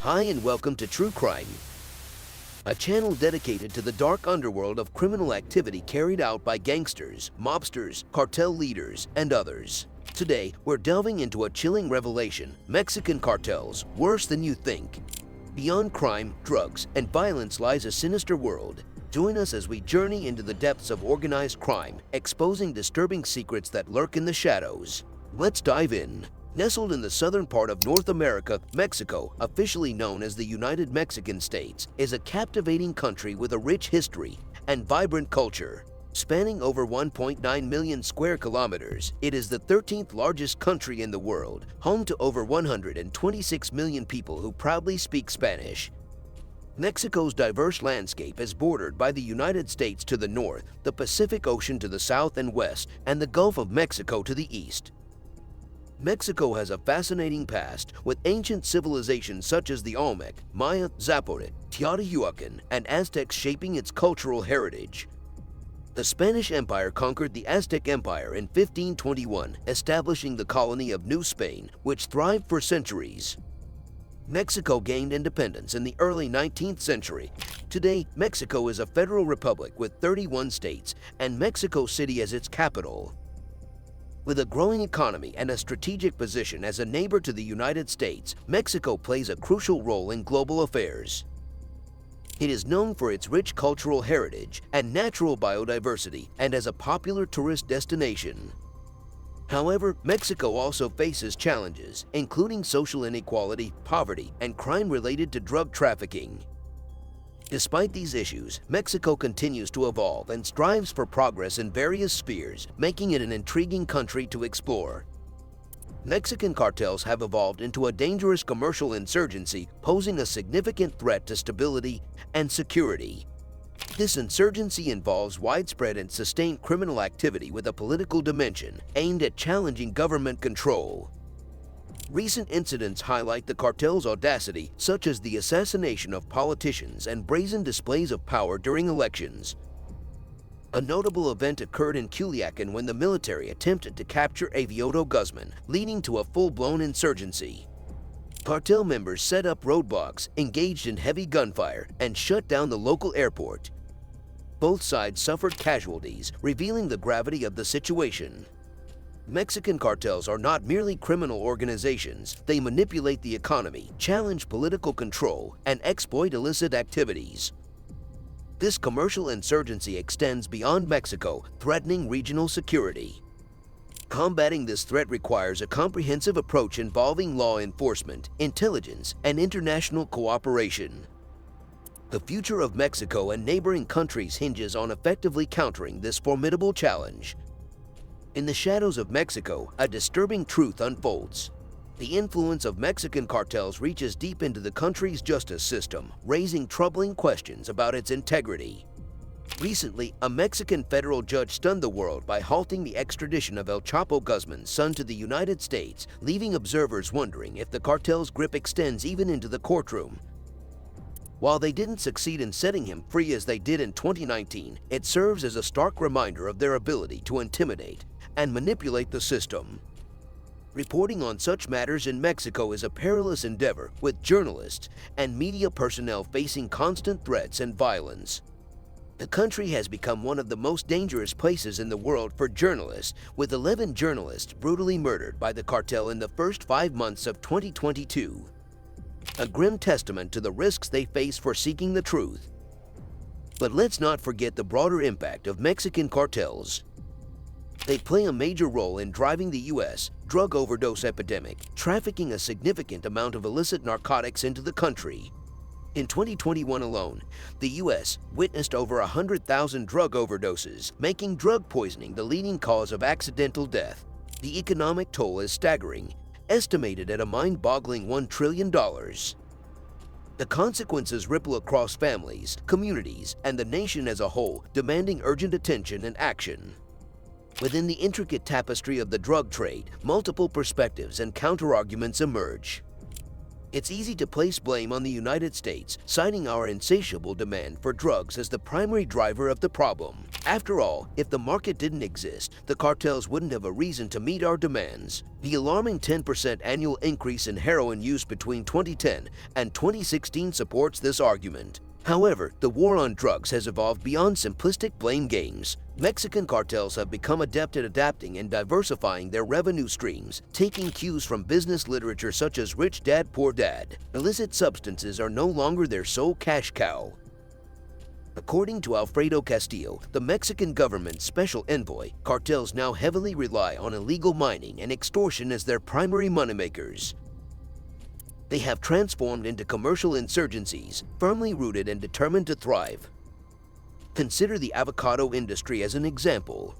Hi and welcome to True Crime, a channel dedicated to the dark underworld of criminal activity carried out by gangsters, mobsters, cartel leaders, and others. Today, we're delving into a chilling revelation: Mexican cartels, worse than you think. Beyond crime, drugs, and violence lies a sinister world. Join us as we journey into the depths of organized crime, exposing disturbing secrets that lurk in the shadows. Let's dive in. Nestled in the southern part of North America, Mexico, officially known as the United Mexican States, is a captivating country with a rich history and vibrant culture. Spanning over 1.9 million square kilometers, it is the 13th largest country in the world, home to over 126 million people who proudly speak Spanish. Mexico's diverse landscape is bordered by the United States to the north, the Pacific Ocean to the south and west, and the Gulf of Mexico to the east. Mexico has a fascinating past, with ancient civilizations such as the Olmec, Maya, Zapotec, Teotihuacan, and Aztecs shaping its cultural heritage. The Spanish Empire conquered the Aztec Empire in 1521, establishing the colony of New Spain, which thrived for centuries. Mexico gained independence in the early 19th century. Today, Mexico is a federal republic with 31 states and Mexico City as its capital. With a growing economy and a strategic position as a neighbor to the United States, Mexico plays a crucial role in global affairs. It is known for its rich cultural heritage and natural biodiversity, and as a popular tourist destination. However, Mexico also faces challenges, including social inequality, poverty, and crime related to drug trafficking. Despite these issues, Mexico continues to evolve and strives for progress in various spheres, making it an intriguing country to explore. Mexican cartels have evolved into a dangerous commercial insurgency, posing a significant threat to stability and security. This insurgency involves widespread and sustained criminal activity with a political dimension aimed at challenging government control. Recent incidents highlight the cartel's audacity, such as the assassination of politicians and brazen displays of power during elections. A notable event occurred in Culiacan when the military attempted to capture Aviodo Guzman, leading to a full-blown insurgency. Cartel members set up roadblocks, engaged in heavy gunfire, and shut down the local airport. Both sides suffered casualties, revealing the gravity of the situation. Mexican cartels are not merely criminal organizations. They manipulate the economy, challenge political control, and exploit illicit activities. This commercial insurgency extends beyond Mexico, threatening regional security. Combating this threat requires a comprehensive approach involving law enforcement, intelligence, and international cooperation. The future of Mexico and neighboring countries hinges on effectively countering this formidable challenge. In the shadows of Mexico, a disturbing truth unfolds. The influence of Mexican cartels reaches deep into the country's justice system, raising troubling questions about its integrity. Recently, a Mexican federal judge stunned the world by halting the extradition of El Chapo Guzman's son to the United States, leaving observers wondering if the cartel's grip extends even into the courtroom. While they didn't succeed in setting him free as they did in 2019, it serves as a stark reminder of their ability to intimidate and manipulate the system. Reporting on such matters in Mexico is a perilous endeavor, with journalists and media personnel facing constant threats and violence. The country has become one of the most dangerous places in the world for journalists, with 11 journalists brutally murdered by the cartel in the first 5 months of 2022. A grim testament to the risks they face for seeking the truth. But let's not forget the broader impact of Mexican cartels. They play a major role in driving the U.S. drug overdose epidemic, trafficking a significant amount of illicit narcotics into the country. In 2021 alone, the U.S. witnessed over 100,000 drug overdoses, making drug poisoning the leading cause of accidental death. The economic toll is staggering, estimated at a mind-boggling $1 trillion. The consequences ripple across families, communities, and the nation as a whole, demanding urgent attention and action. Within the intricate tapestry of the drug trade, multiple perspectives and counterarguments emerge. It's easy to place blame on the United States, citing our insatiable demand for drugs as the primary driver of the problem. After all, if the market didn't exist, the cartels wouldn't have a reason to meet our demands. The alarming 10% annual increase in heroin use between 2010 and 2016 supports this argument. However, the war on drugs has evolved beyond simplistic blame games. Mexican cartels have become adept at adapting and diversifying their revenue streams, taking cues from business literature such as Rich Dad Poor Dad. Illicit substances are no longer their sole cash cow. According to Alfredo Castillo, the Mexican government's special envoy, cartels now heavily rely on illegal mining and extortion as their primary moneymakers. They have transformed into commercial insurgencies, firmly rooted and determined to thrive. Consider the avocado industry as an example.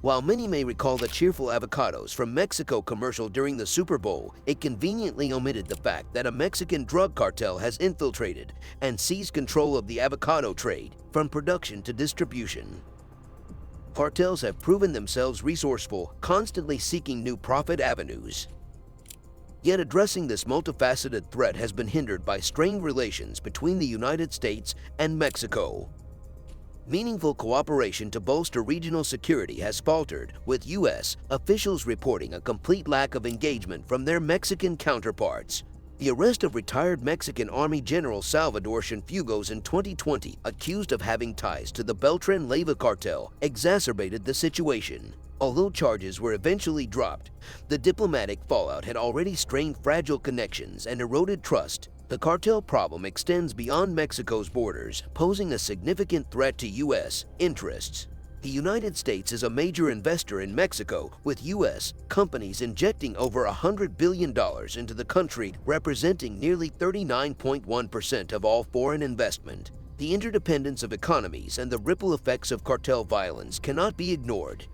While many may recall the cheerful avocados from Mexico commercial during the Super Bowl, it conveniently omitted the fact that a Mexican drug cartel has infiltrated and seized control of the avocado trade, from production to distribution. Cartels have proven themselves resourceful, constantly seeking new profit avenues. Yet addressing this multifaceted threat has been hindered by strained relations between the United States and Mexico. Meaningful cooperation to bolster regional security has faltered, with U.S. officials reporting a complete lack of engagement from their Mexican counterparts. The arrest of retired Mexican Army General Salvador Cienfuegos in 2020, accused of having ties to the Beltran Leyva cartel, exacerbated the situation. Although charges were eventually dropped, the diplomatic fallout had already strained fragile connections and eroded trust. The cartel problem extends beyond Mexico's borders, posing a significant threat to U.S. interests. The United States is a major investor in Mexico, with U.S. companies injecting over $100 billion into the country, representing nearly 39.1% of all foreign investment. The interdependence of economies and the ripple effects of cartel violence cannot be ignored.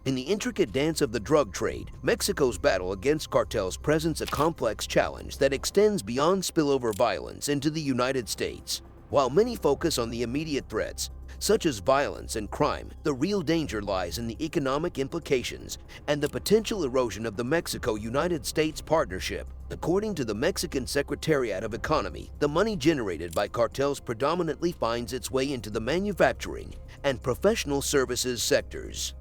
In the intricate dance of the drug trade, Mexico's battle against cartels presents a complex challenge that extends beyond spillover violence into the United States. While many focus on the immediate threats, such as violence and crime, the real danger lies in the economic implications and the potential erosion of the Mexico-United States partnership. According to the Mexican Secretariat of Economy, the money generated by cartels predominantly finds its way into the manufacturing and professional services sectors.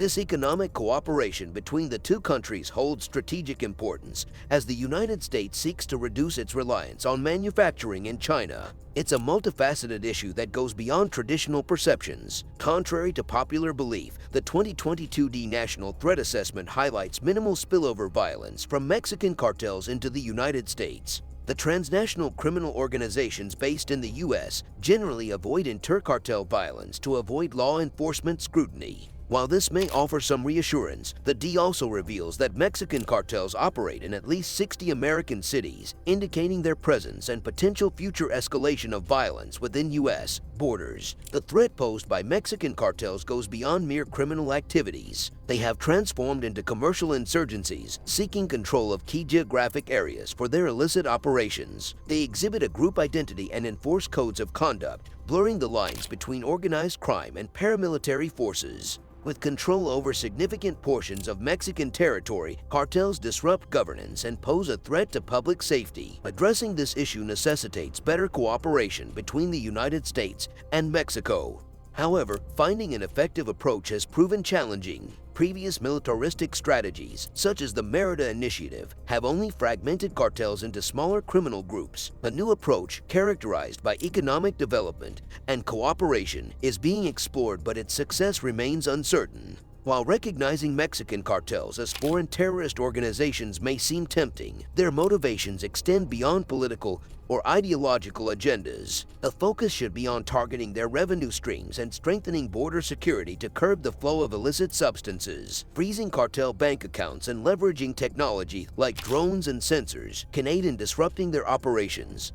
This economic cooperation between the two countries holds strategic importance as the United States seeks to reduce its reliance on manufacturing in China. It's a multifaceted issue that goes beyond traditional perceptions. Contrary to popular belief, the 2022 National Threat Assessment highlights minimal spillover violence from Mexican cartels into the United States. The transnational criminal organizations based in the U.S. generally avoid intercartel violence to avoid law enforcement scrutiny. While this may offer some reassurance, the D also reveals that Mexican cartels operate in at least 60 American cities, indicating their presence and potential future escalation of violence within U.S. borders. The threat posed by Mexican cartels goes beyond mere criminal activities. They have transformed into commercial insurgencies, seeking control of key geographic areas for their illicit operations. They exhibit a group identity and enforce codes of conduct, blurring the lines between organized crime and paramilitary forces. With control over significant portions of Mexican territory, cartels disrupt governance and pose a threat to public safety. Addressing this issue necessitates better cooperation between the United States and Mexico. However, finding an effective approach has proven challenging. Previous militaristic strategies, such as the Merida Initiative, have only fragmented cartels into smaller criminal groups. A new approach, characterized by economic development and cooperation, is being explored, but its success remains uncertain. While recognizing Mexican cartels as foreign terrorist organizations may seem tempting, their motivations extend beyond political or ideological agendas. The focus should be on targeting their revenue streams and strengthening border security to curb the flow of illicit substances. Freezing cartel bank accounts and leveraging technology like drones and sensors can aid in disrupting their operations.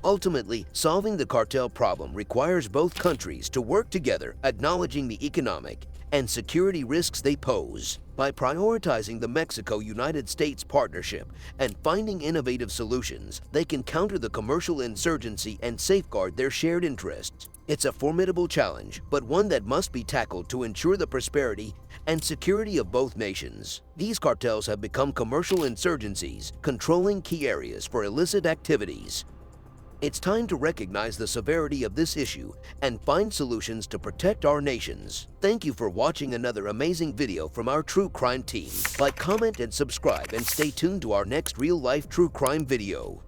Ultimately, solving the cartel problem requires both countries to work together, acknowledging the economic and security risks they pose. By prioritizing the Mexico-United States partnership and finding innovative solutions, they can counter the commercial insurgency and safeguard their shared interests. It's a formidable challenge, but one that must be tackled to ensure the prosperity and security of both nations. These cartels have become commercial insurgencies, controlling key areas for illicit activities. It's time to recognize the severity of this issue and find solutions to protect our nations. Thank you for watching another amazing video from our true crime team. Like, comment, and subscribe, and stay tuned to our next real-life true crime video.